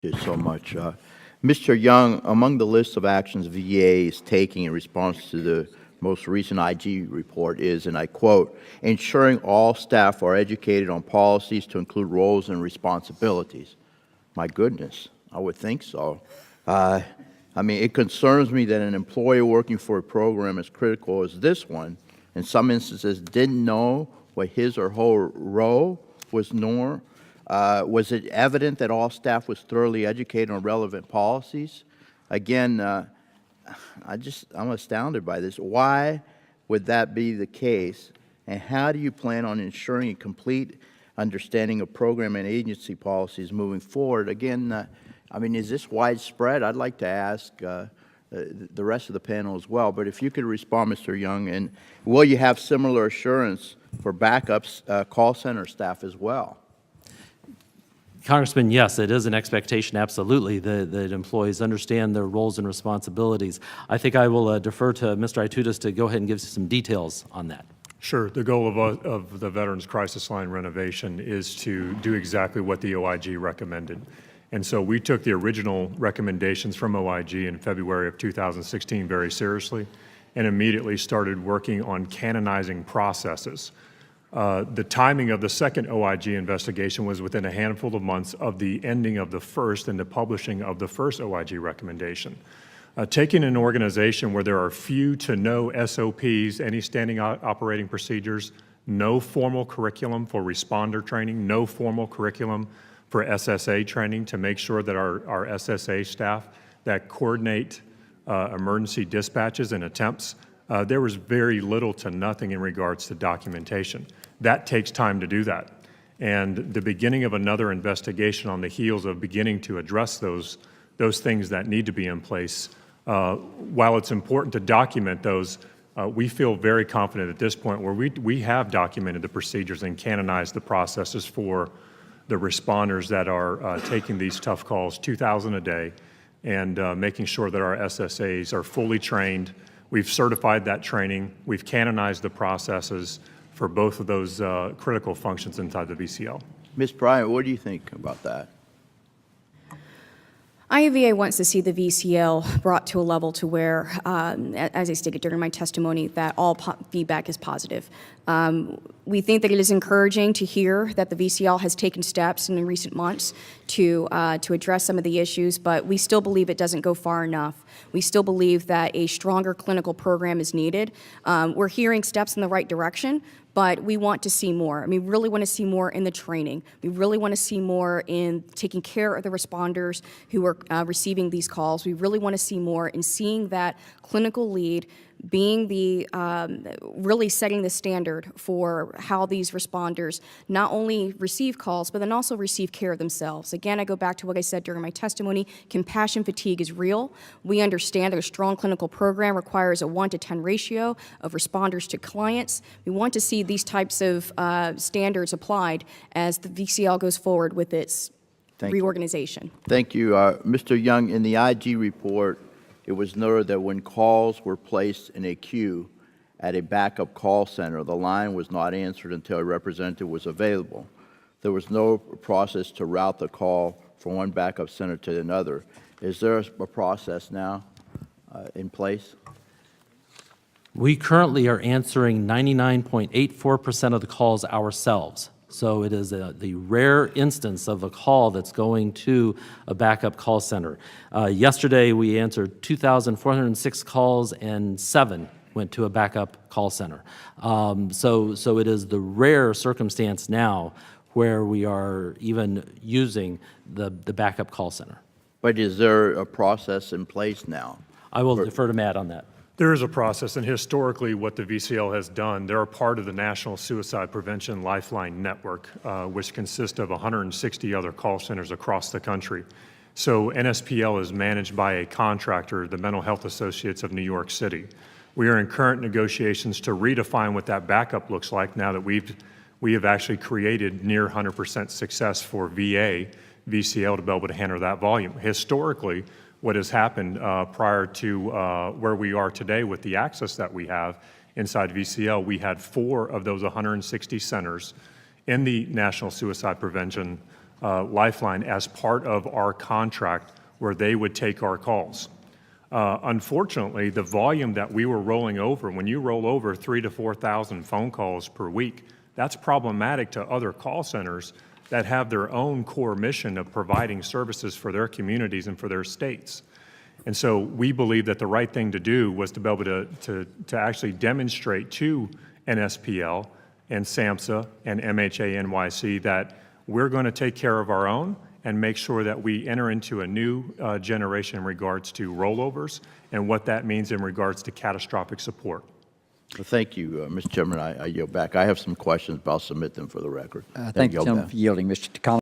you so much. Mr. Young, among the list of actions VA is taking in response to the most recent IG report is, and I quote, ensuring all staff are educated on policies to include roles and responsibilities. My goodness, I would think so. I mean, it concerns me that an employer working for a program as critical as this one, in some instances, didn't know what his or her role was, nor was it evident that all staff was thoroughly educated on relevant policies. Again, I'm astounded by this. Why would that be the case? And how do you plan on ensuring a complete understanding of program and agency policies moving forward? Again, I mean, is this widespread? I'd like to ask the rest of the panel as well. But if you could respond, Mr. Young, and will you have similar assurance for backups call center staff as well? Congressman, yes, it is an expectation, absolutely, that employees understand their roles and responsibilities. I think I will defer to Mr. Itutis to go ahead and give some details on that. Sure. The goal of the Veterans Crisis Line renovation is to do exactly what the OIG recommended. And so we took the original recommendations from OIG in February of 2016 very seriously and immediately started working on canonizing processes. The timing of the second OIG investigation was within a handful of months of the ending of the first and the publishing of the first OIG recommendation. Taking an organization where there are few to no SOPs, any standing operating procedures, no formal curriculum for responder training, no formal curriculum for SSA training to make sure that our SSA staff that coordinate emergency dispatches and attempts, there was very little to nothing in regards to documentation. That takes time to do that. And the beginning of another investigation on the heels of beginning to address those things that need to be in place, while it's important to document those, we feel very confident at this point where we have documented the procedures and canonized the processes for the responders that are taking these tough calls, 2,000 a day, and making sure that our SSAs are fully trained. We've certified that training. We've canonized the processes for both of those critical functions inside the VCL. Ms. Bryant, what do you think about that? IAVA wants to see the VCL brought to a level to where, as I stated during my testimony, that all feedback is positive. We think that it is encouraging to hear that the VCL has taken steps in recent months to address some of the issues, but we still believe it doesn't go far enough. We still believe that a stronger clinical program is needed. We're hearing steps in the right direction, but we want to see more. I mean, we really want to see more in the training. We really want to see more in taking care of the responders who are receiving these calls. We really want to see more in seeing that clinical lead being the, really setting the standard for how these responders not only receive calls, but then also receive care themselves. Again, I go back to what I said during my testimony, compassion fatigue is real. We understand that a strong clinical program requires a 1 to 10 ratio of responders to clients. We want to see these types of standards applied as the VCL goes forward with its reorganization. Thank you. Mr. Young, in the IG report, it was noted that when calls were placed in a queue at a backup call center, the line was not answered until a representative was available. There was no process to route the call from one backup center to another. Is there a process now in place? We currently are answering 99.84% of the calls ourselves. So it is the rare instance of a call that's going to a backup call center. Yesterday, we answered 2,406 calls, and 7 went to a backup call center. So it is the rare circumstance now where we are even using the backup call center. But is there a process in place now? I will defer to Matt on that. There is a process, and historically what the VCL has done, they're a part of the National Suicide Prevention Lifeline Network, which consists of 160 other call centers across the country. So NSPL is managed by a contractor, the Mental Health Associates of New York City. We are in current negotiations to redefine what that backup looks like now that we have actually created near 100% success for VCL to be able to handle that volume. Historically, what has happened prior to where we are today with the access that we have inside VCL, we had 4 of those 160 centers in the National Suicide Prevention Lifeline as part of our contract where they would take our calls. Unfortunately, the volume that we were rolling over, when you roll over 3,000 to 4,000 phone calls per week, that's problematic to other call centers that have their own core mission of providing services for their communities and for their states. And so we believe that the right thing to do was to be able to actually demonstrate to NSPL and SAMHSA and MHA NYC that we're going to take care of our own and make sure that we enter into a new generation in regards to rollovers and what that means in regards to catastrophic support. Well, thank you, Mr. Chairman. I yield back. I have some questions, but I'll submit them for the record. Thank you, Yield gentleman, back. for yielding. Mr. Collins.